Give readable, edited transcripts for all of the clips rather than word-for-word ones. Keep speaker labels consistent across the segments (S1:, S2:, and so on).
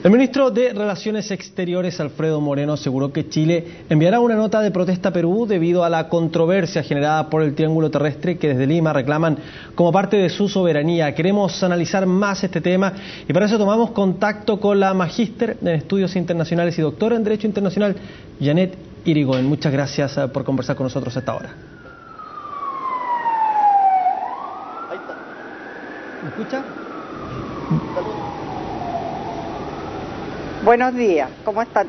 S1: El ministro de Relaciones Exteriores, Alfredo Moreno, aseguró que Chile enviará una nota de protesta a Perú debido a la controversia generada por el triángulo terrestre que desde Lima reclaman como parte de su soberanía. Queremos analizar más este tema y para eso tomamos contacto con la magíster en Estudios Internacionales y doctora en Derecho Internacional, Janet Irigoyen. Muchas gracias por conversar con nosotros a esta hora. ¿Me escucha?
S2: Buenos días, ¿cómo están?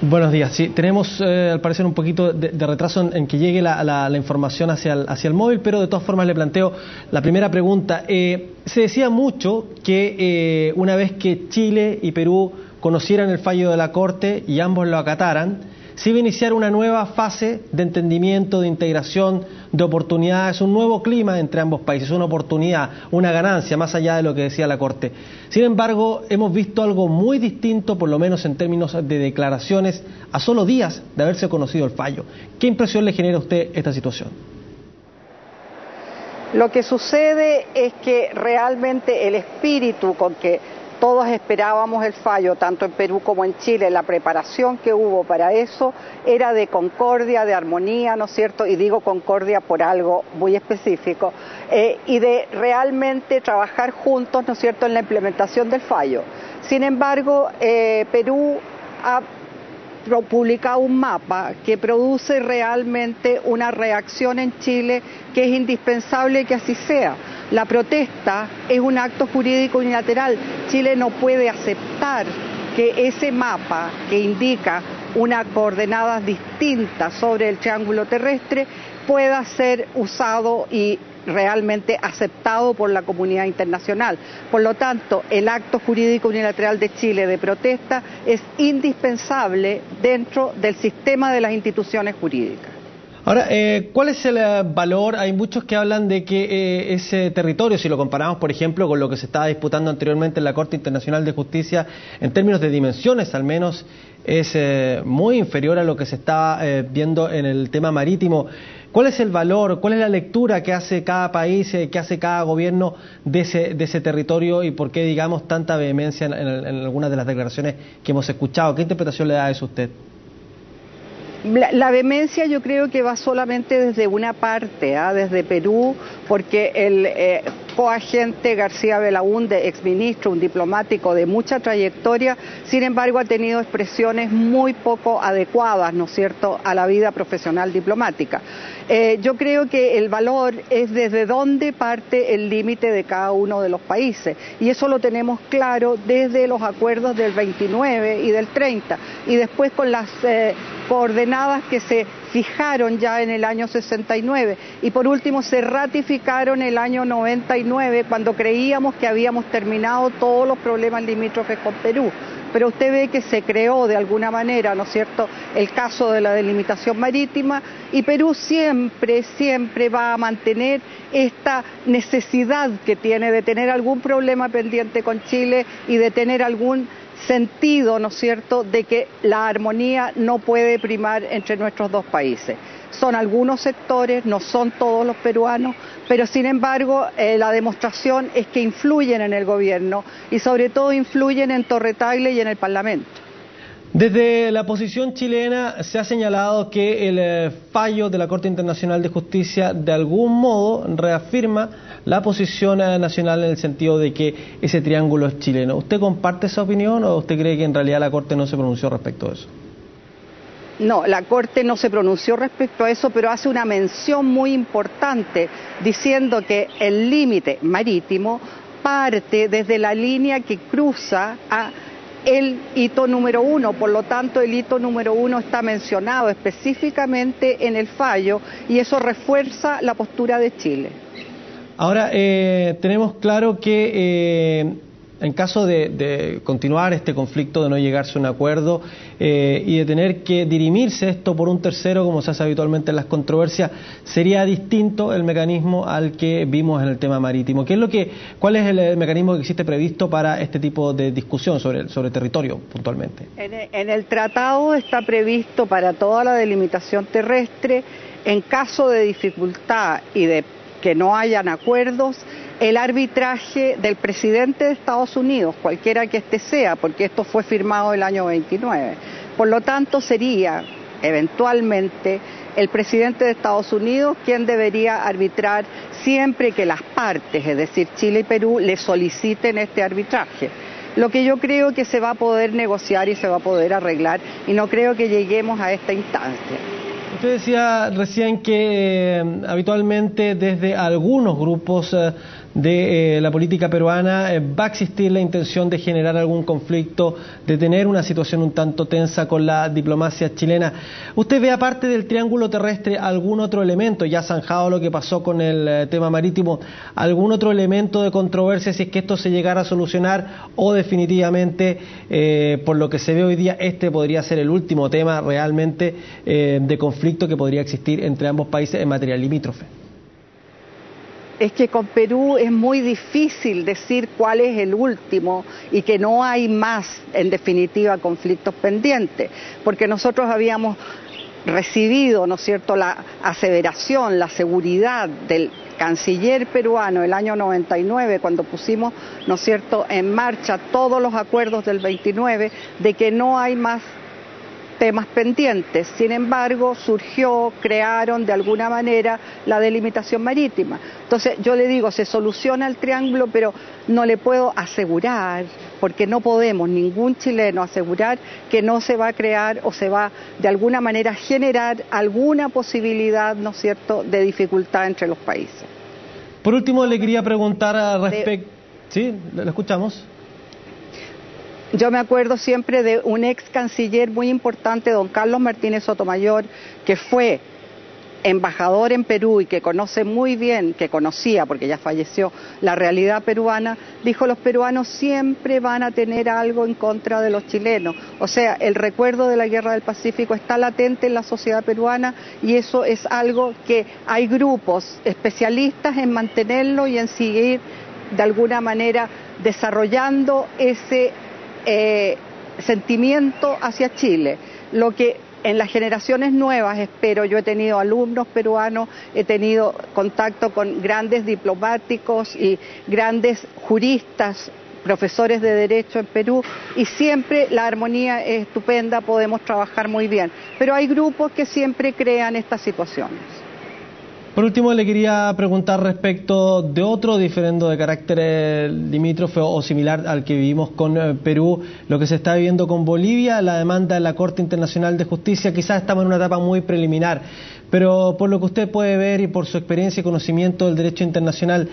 S1: Buenos días, sí, tenemos al parecer un poquito de retraso en que llegue la información hacia el móvil, pero de todas formas le planteo la primera pregunta. Se decía mucho que una vez que Chile y Perú conocieran el fallo de la Corte y ambos lo acataran, se iba a iniciar una nueva fase de entendimiento, de integración, de oportunidades, un nuevo clima entre ambos países, una oportunidad, una ganancia, más allá de lo que decía la Corte. Sin embargo, hemos visto algo muy distinto, por lo menos en términos de declaraciones, a solo días de haberse conocido el fallo. ¿Qué impresión le genera a usted esta situación?
S2: Lo que sucede es que realmente el espíritu con que todos esperábamos el fallo, tanto en Perú como en Chile, la preparación que hubo para eso era de concordia, de armonía, ¿no es cierto? Y digo concordia por algo muy específico, y de realmente trabajar juntos, ¿no es cierto?, en la implementación del fallo. Sin embargo, Perú ha publicado un mapa que produce realmente una reacción en Chile que es indispensable que así sea. La protesta es un acto jurídico unilateral. Chile no puede aceptar que ese mapa que indica unas coordenadas distintas sobre el triángulo terrestre pueda ser usado y realmente aceptado por la comunidad internacional. Por lo tanto, el acto jurídico unilateral de Chile de protesta es indispensable dentro del sistema de las instituciones jurídicas.
S1: Ahora, ¿cuál es el valor? Hay muchos que hablan de que ese territorio, si lo comparamos, por ejemplo, con lo que se estaba disputando anteriormente en la Corte Internacional de Justicia, en términos de dimensiones al menos, es muy inferior a lo que se estaba viendo en el tema marítimo. ¿Cuál es el valor, cuál es la lectura que hace cada país, que hace cada gobierno de ese territorio y por qué, digamos, tanta vehemencia en algunas de las declaraciones que hemos escuchado? ¿Qué interpretación le da a eso usted?
S2: La vehemencia yo creo que va solamente desde una parte, desde Perú, porque el coagente García Belaúnde, exministro, un diplomático de mucha trayectoria, sin embargo ha tenido expresiones muy poco adecuadas, ¿no es cierto?, a la vida profesional diplomática. Yo creo que el valor es desde dónde parte el límite de cada uno de los países, y eso lo tenemos claro desde los acuerdos del 29 y del 30, y después con las coordenadas que se fijaron ya en el año 69 y por último se ratificaron el año 99 cuando creíamos que habíamos terminado todos los problemas limítrofes con Perú. Pero usted ve que se creó de alguna manera, ¿no es cierto?, el caso de la delimitación marítima y Perú siempre va a mantener esta necesidad que tiene de tener algún problema pendiente con Chile y de tener algún sentido, ¿no es cierto?, de que la armonía no puede primar entre nuestros dos países. Son algunos sectores, no son todos los peruanos, pero sin embargo la demostración es que influyen en el gobierno y sobre todo influyen en Torre Tagle y en el Parlamento.
S1: Desde la posición chilena se ha señalado que el fallo de la Corte Internacional de Justicia de algún modo reafirma la posición nacional en el sentido de que ese triángulo es chileno. ¿Usted comparte esa opinión o usted cree que en realidad la Corte no se pronunció respecto a eso?
S2: No, la Corte no se pronunció respecto a eso, pero hace una mención muy importante diciendo que el límite marítimo parte desde la línea que cruza a el hito número 1, por lo tanto el hito número 1 está mencionado específicamente en el fallo y eso refuerza la postura de Chile.
S1: Ahora, tenemos claro que en caso de continuar este conflicto, de no llegarse a un acuerdo y de tener que dirimirse esto por un tercero, como se hace habitualmente en las controversias, sería distinto el mecanismo al que vimos en el tema marítimo. ¿Cuál es el mecanismo que existe previsto para este tipo de discusión sobre territorio puntualmente?
S2: En el tratado está previsto para toda la delimitación terrestre, en caso de dificultad y de que no hayan acuerdos, el arbitraje del presidente de Estados Unidos, cualquiera que éste sea, porque esto fue firmado el año 29. Por lo tanto, sería eventualmente el presidente de Estados Unidos quien debería arbitrar siempre que las partes, es decir, Chile y Perú, le soliciten este arbitraje. Lo que yo creo que se va a poder negociar y se va a poder arreglar, y no creo que lleguemos a esta instancia.
S1: Usted decía recién que habitualmente desde algunos grupos de la política peruana va a existir la intención de generar algún conflicto, de tener una situación un tanto tensa con la diplomacia chilena. ¿Usted ve, aparte del triángulo terrestre, algún otro elemento, ya zanjado lo que pasó con el tema marítimo, algún otro elemento de controversia si es que esto se llegara a solucionar, o definitivamente, por lo que se ve hoy día, este podría ser el último tema realmente de conflicto que podría existir entre ambos países en materia limítrofe?
S2: Es que con Perú es muy difícil decir cuál es el último y que no hay más, en definitiva, conflictos pendientes, porque nosotros habíamos recibido, ¿no es cierto?, la aseveración, la seguridad del canciller peruano el año 99, cuando pusimos, ¿no es cierto?, en marcha todos los acuerdos del 29, de que no hay más temas pendientes. Sin embargo, crearon de alguna manera la delimitación marítima. Entonces, yo le digo, se soluciona el triángulo, pero no le puedo asegurar, porque no podemos, ningún chileno, asegurar que no se va a crear o se va de alguna manera generar alguna posibilidad, ¿no es cierto?, de dificultad entre los países.
S1: Por último, le quería preguntar al respecto... ¿Sí? ¿Lo escuchamos?
S2: Yo me acuerdo siempre de un ex canciller muy importante, don Carlos Martínez Sotomayor, que fue embajador en Perú y que conoce muy bien, que conocía, porque ya falleció, la realidad peruana. Dijo: los peruanos siempre van a tener algo en contra de los chilenos. O sea, el recuerdo de la Guerra del Pacífico está latente en la sociedad peruana, y eso es algo que hay grupos especialistas en mantenerlo y en seguir de alguna manera desarrollando ese sentimiento hacia Chile. Lo que en las generaciones nuevas, espero, yo he tenido alumnos peruanos, he tenido contacto con grandes diplomáticos y grandes juristas, profesores de Derecho en Perú, y siempre la armonía es estupenda, podemos trabajar muy bien. Pero hay grupos que siempre crean estas situaciones.
S1: Por último, le quería preguntar respecto de otro diferendo de carácter limítrofe o similar al que vivimos con Perú, lo que se está viviendo con Bolivia, la demanda en la Corte Internacional de Justicia. Quizás estamos en una etapa muy preliminar, pero por lo que usted puede ver y por su experiencia y conocimiento del derecho internacional,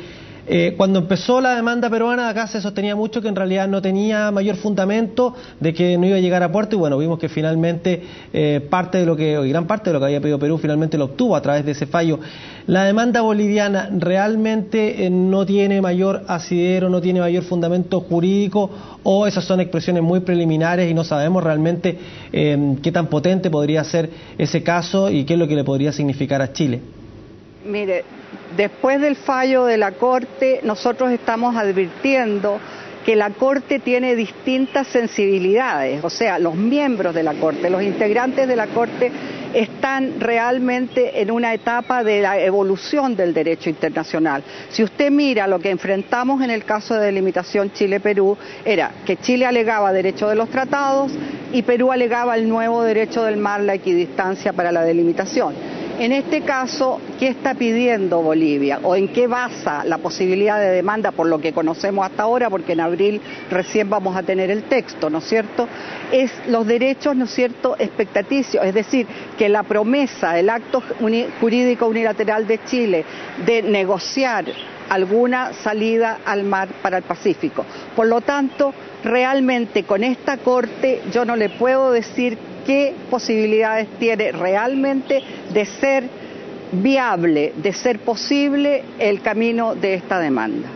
S1: cuando empezó la demanda peruana, acá se sostenía mucho que en realidad no tenía mayor fundamento, de que no iba a llegar a puerto, y bueno, vimos que finalmente gran parte de lo que había pedido Perú finalmente lo obtuvo a través de ese fallo. ¿La demanda boliviana realmente no tiene mayor asidero, no tiene mayor fundamento jurídico, o esas son expresiones muy preliminares y no sabemos realmente qué tan potente podría ser ese caso y qué es lo que le podría significar a Chile?
S2: Mire, después del fallo de la Corte, nosotros estamos advirtiendo que la Corte tiene distintas sensibilidades, o sea, los miembros de la Corte, los integrantes de la Corte están realmente en una etapa de la evolución del derecho internacional. Si usted mira lo que enfrentamos en el caso de delimitación Chile-Perú, era que Chile alegaba derecho de los tratados y Perú alegaba el nuevo derecho del mar, la equidistancia para la delimitación. En este caso, ¿qué está pidiendo Bolivia? ¿O en qué basa la posibilidad de demanda, por lo que conocemos hasta ahora? Porque en abril recién vamos a tener el texto, ¿no es cierto? Es los derechos, ¿no es cierto?, expectaticios, es decir, que la promesa, el acto jurídico unilateral de Chile de negociar alguna salida al mar para el Pacífico. Por lo tanto, realmente con esta Corte yo no le puedo decir qué posibilidades tiene realmente de ser viable, de ser posible el camino de esta demanda.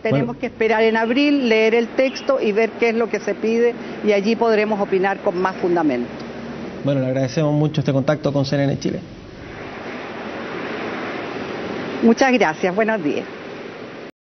S2: Tenemos que esperar en abril, leer el texto y ver qué es lo que se pide, y allí podremos opinar con más fundamento.
S1: Bueno, le agradecemos mucho este contacto con CNN Chile.
S2: Muchas gracias, buenos días.